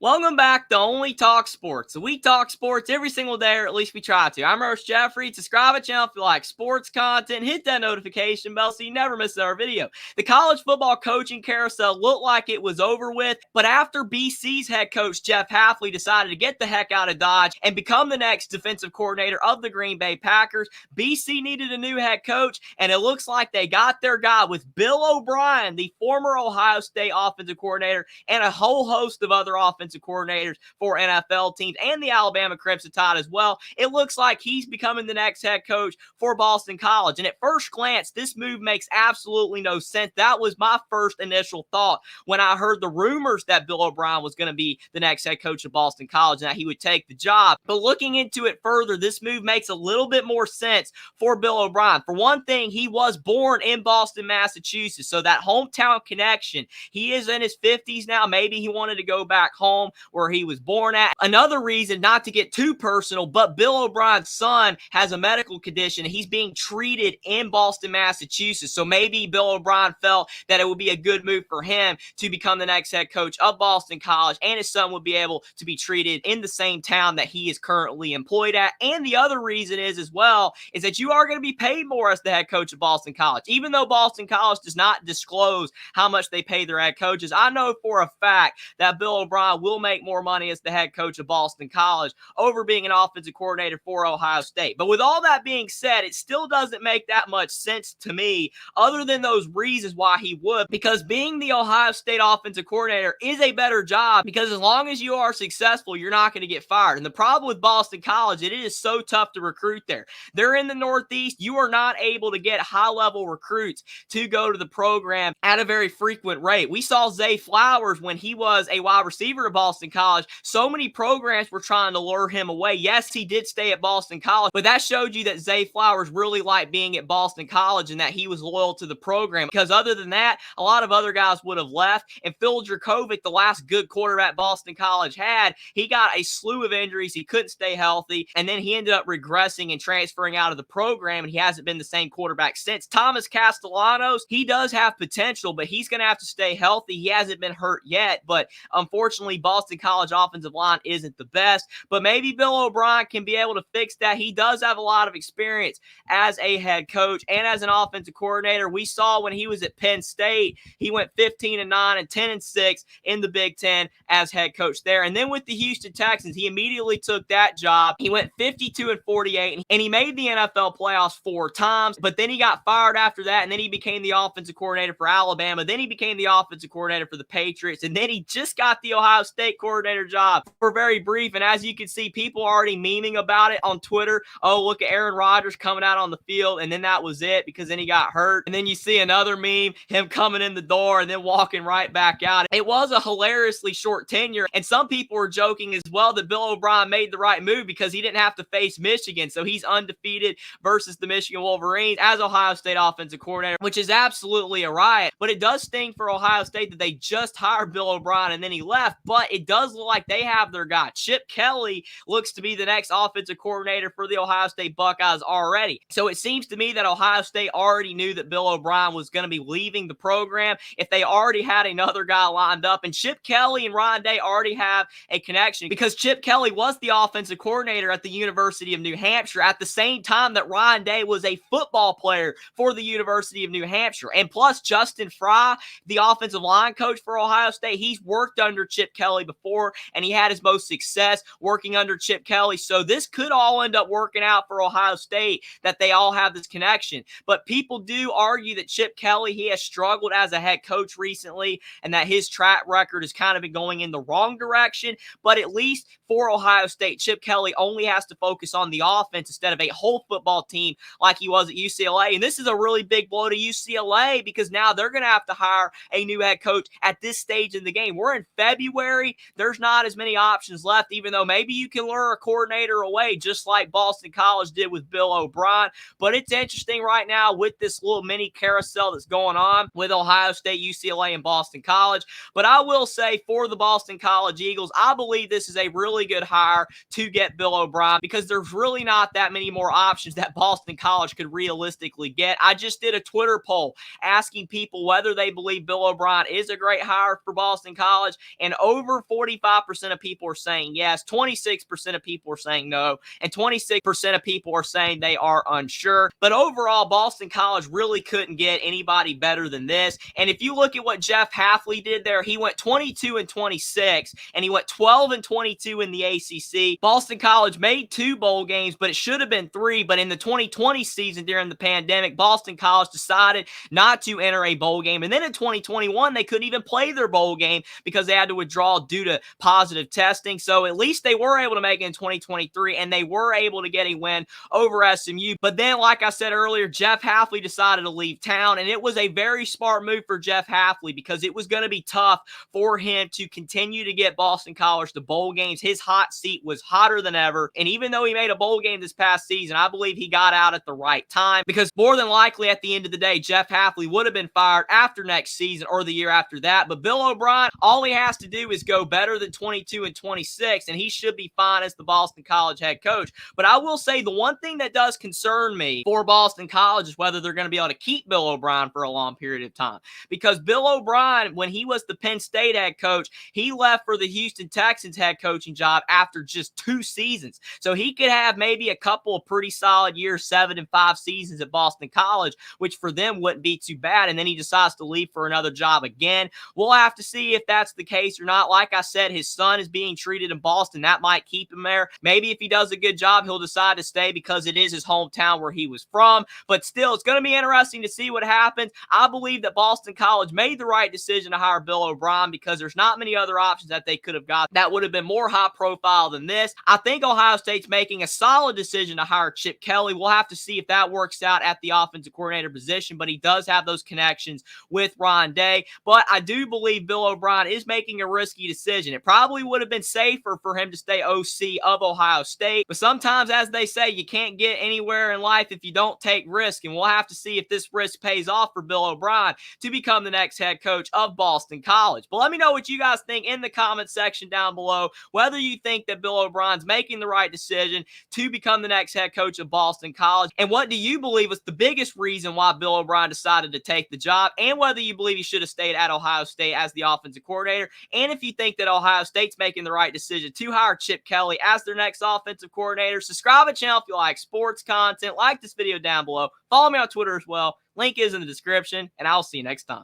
Welcome back to Only Talk Sports. So we talk sports every single day, or at least we try to. I'm Roach Jeffrey. Subscribe to the channel if you like sports content. Hit that notification bell so you never miss our video. The college football coaching carousel looked like it was over with, but after BC's head coach Jeff Hafley decided to get the heck out of Dodge and become the next defensive coordinator of the Green Bay Packers, BC needed a new head coach, and it looks like they got their guy with Bill O'Brien, the former Ohio State offensive coordinator, and a whole host of other offensive coordinators for NFL teams and the Alabama Crimson Tide as well. It looks like he's becoming the next head coach for Boston College. And at first glance, this move makes absolutely no sense. That was my first initial thought when I heard the rumors that Bill O'Brien was going to be the next head coach of Boston College and that he would take the job. But looking into it further, this move makes a little bit more sense for Bill O'Brien. For one thing, he was born in Boston, Massachusetts, so that hometown connection. He is in his 50s now. Maybe he wanted to go back home where he was born at. Another reason, not to get too personal, but Bill O'Brien's son has a medical condition. He's being treated in Boston, Massachusetts. So maybe Bill O'Brien felt that it would be a good move for him to become the next head coach of Boston College, and his son would be able to be treated in the same town that he is currently employed at. And the other reason is that you are going to be paid more as the head coach of Boston College. Even though Boston College does not disclose how much they pay their head coaches, I know for a fact that Bill O'Brien will make more money as the head coach of Boston College over being an offensive coordinator for Ohio State. But with all that being said, it still doesn't make that much sense to me other than those reasons why he would, because being the Ohio State offensive coordinator is a better job, because as long as you are successful, you're not going to get fired. And the problem with Boston College, it is so tough to recruit there. They're in the Northeast. You are not able to get high-level recruits to go to the program at a very frequent rate. We saw Zay Flowers when he was a wide receiver at Boston College. So many programs were trying to lure him away. Yes, he did stay at Boston College, but that showed you that Zay Flowers really liked being at Boston College and that he was loyal to the program, because other than that, a lot of other guys would have left. And Phil Dracovic, the last good quarterback Boston College had, he got a slew of injuries. He couldn't stay healthy, and then he ended up regressing and transferring out of the program, and he hasn't been the same quarterback since. Thomas Castellanos, he does have potential, but he's going to have to stay healthy. He hasn't been hurt yet, but unfortunately, Boston College offensive line isn't the best. But maybe Bill O'Brien can be able to fix that. He does have a lot of experience as a head coach and as an offensive coordinator. We saw when he was at Penn State, he went 15-9 and 10-6 in the Big Ten as head coach there. And then with the Houston Texans, he immediately took that job. He went 52-48, and he made the NFL playoffs 4 times, but then he got fired after that, and then he became the offensive coordinator for Alabama. Then he became the offensive coordinator for the Patriots, and then he just got the Ohio State coordinator job for very brief. And as you can see, people are already memeing about it on Twitter. Oh, look at Aaron Rodgers coming out on the field, and then that was it, because then he got hurt. And then you see another meme, him coming in the door and then walking right back out. It was a hilariously short tenure, and some people were joking as well that Bill O'Brien made the right move because he didn't have to face Michigan, so he's undefeated versus the Michigan Wolverines as Ohio State offensive coordinator, which is absolutely a riot. But it does sting for Ohio State that they just hired Bill O'Brien and then he left, but it does look like they have their guy. Chip Kelly looks to be the next offensive coordinator for the Ohio State Buckeyes already. So it seems to me that Ohio State already knew that Bill O'Brien was going to be leaving the program if they already had another guy lined up. And Chip Kelly and Ryan Day already have a connection, because Chip Kelly was the offensive coordinator at the University of New Hampshire at the same time that Ryan Day was a football player for the University of New Hampshire. And plus, Justin Fry, the offensive line coach for Ohio State, he's worked under Chip Kelly before, and he had his most success working under Chip Kelly. So this could all end up working out for Ohio State, that they all have this connection. But people do argue that Chip Kelly, he has struggled as a head coach recently, and that his track record has kind of been going in the wrong direction. But at least for Ohio State, Chip Kelly only has to focus on the offense instead of a whole football team like he was at UCLA. And this is a really big blow to UCLA, because now they're going to have to hire a new head coach at this stage in the game. We're in February. There's not as many options left, even though maybe you can lure a coordinator away just like Boston College did with Bill O'Brien. But it's interesting right now with this little mini carousel that's going on with Ohio State, UCLA, and Boston College. But I will say, for the Boston College Eagles, I believe this is a really good hire to get Bill O'Brien, because there's really not that many more options that Boston College could realistically get. I just did a Twitter poll asking people whether they believe Bill O'Brien is a great hire for Boston College, and over over 45% of people are saying yes, 26% of people are saying no, and 26% of people are saying they are unsure. But overall, Boston College really couldn't get anybody better than this. And if you look at what Jeff Hafley did there, he went 22-26, and he went 12-22 in the ACC. Boston College made 2 bowl games, but it should have been 3. But in the 2020 season during the pandemic, Boston College decided not to enter a bowl game. And then in 2021, they couldn't even play their bowl game because they had to withdraw due to positive testing. So at least they were able to make it in 2023, and they were able to get a win over SMU. But then, like I said earlier, Jeff Hafley decided to leave town, and it was a very smart move for Jeff Hafley because it was going to be tough for him to continue to get Boston College to bowl games. His hot seat was hotter than ever, and even though he made a bowl game this past season, I believe he got out at the right time because more than likely at the end of the day, Jeff Hafley would have been fired after next season or the year after that. But Bill O'Brien, all he has to do is go better than 22-26, and he should be fine as the Boston College head coach. But I will say the one thing that does concern me for Boston College is whether they're going to be able to keep Bill O'Brien for a long period of time. Because Bill O'Brien, when he was the Penn State head coach, he left for the Houston Texans head coaching job after just 2 seasons. So he could have maybe a couple of pretty solid years, 7 and 5 seasons at Boston College, which for them wouldn't be too bad. And then he decides to leave for another job again. We'll have to see if that's the case or not. Like I said, his son is being treated in Boston. That might keep him there. Maybe if he does a good job, he'll decide to stay because it is his hometown where he was from. But still, it's going to be interesting to see what happens. I believe that Boston College made the right decision to hire Bill O'Brien because there's not many other options that they could have got that would have been more high profile than this. I think Ohio State's making a solid decision to hire Chip Kelly. We'll have to see if that works out at the offensive coordinator position, but he does have those connections with Ron Day. But I do believe Bill O'Brien is making a risky decision. It probably would have been safer for him to stay OC of Ohio State, but sometimes, as they say, you can't get anywhere in life if you don't take risk, and we'll have to see if this risk pays off for Bill O'Brien to become the next head coach of Boston College. But let me know what you guys think in the comment section down below, whether you think that Bill O'Brien's making the right decision to become the next head coach of Boston College, and what do you believe was the biggest reason why Bill O'Brien decided to take the job, and whether you believe he should have stayed at Ohio State as the offensive coordinator, and if you think that Ohio State's making the right decision to hire Chip Kelly as their next offensive coordinator. Subscribe to the channel if you like sports content. Like this video down below. Follow me on Twitter as well. Link is in the description, and I'll see you next time.